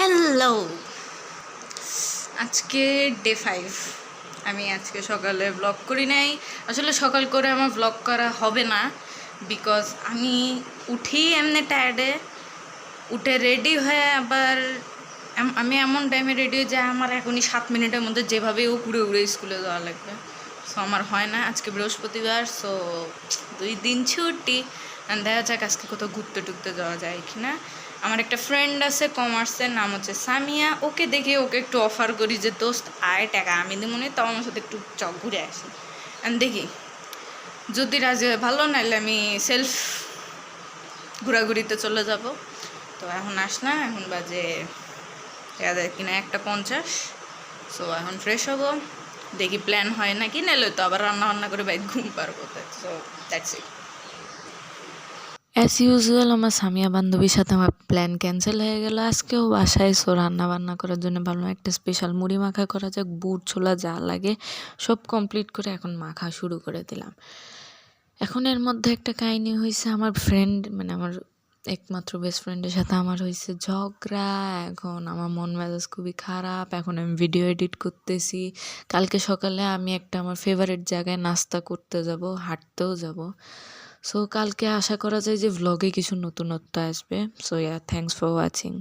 Hello, আজকে day 5। আমি আজকে সকালে ব্লগ করি নাই। আসলে সকাল করে আমার ব্লগ করা হবে না, বিকজ আমি উঠি এমনি টায়ার্ডে। উঠে রেডি হয়ে আবার আমি এমন টাইমে রেডি হয়ে যাই, আমার এখনই 7 মিনিটের মধ্যে যেভাবেই উড়ে উড়ে স্কুলে যাওয়া লাগবে। সো আমার হয় না। আজকে বৃহস্পতিবার, সো 2 দিন ছুটি। দেখা যাক আজকে কোথাও ঘুরতে টুরতে যাওয়া যায় কি না। আমার একটা ফ্রেন্ড আছে কমার্সের, নাম হচ্ছে সামিয়া। ওকে দেখে ওকে একটু অফার করি যে দোস্ত আয়, টাকা আমি দেবো না, তাও আমার সাথে একটু চক ঘুরে আসি। অ্যান্ড দেখি যদি রাজি হয় ভালো, নাইলে আমি সেলফ ঘোরাঘুরিতে চলে যাব। তো এখন না, এখন বাজে কিনা 1:50। সো এখন ফ্রেশ হবো, দেখি প্ল্যান হয় নাকি, নাহলে তো আবার রান্না বান্না করে বাইক ঘুম পারবো। So that's it. As usual আমার সামিয়া বান্ধবীর সাথে আমার প্ল্যান ক্যান্সেল হয়ে গেল আজকেও বাসায়। সো রান্না বান্না করার জন্য ভাবলাম একটা স্পেশাল মুড়ি মাখা করা যাক। বুট ছোলা যা লাগে সব কমপ্লিট করে এখন মাখা শুরু করে দিলাম। এখন এর মধ্যে একটা কাহিনী হয়েছে, আমার ফ্রেন্ড মানে আমার একমাত্র বেস্ট ফ্রেন্ডের সাথে আমার হয়েছে ঝগড়া। এখন আমার মন মেজাজ খুবই খারাপ। এখন আমি ভিডিও এডিট করতেছি। কালকে সকালে আমি একটা আমার ফেভারিট জায়গায় নাস্তা করতে যাব, হাঁটতেও যাব। সো কালকে আশা করা যায় যে ভ্লগে কিছু নতুনত্ব আসবে। So thanks for watching.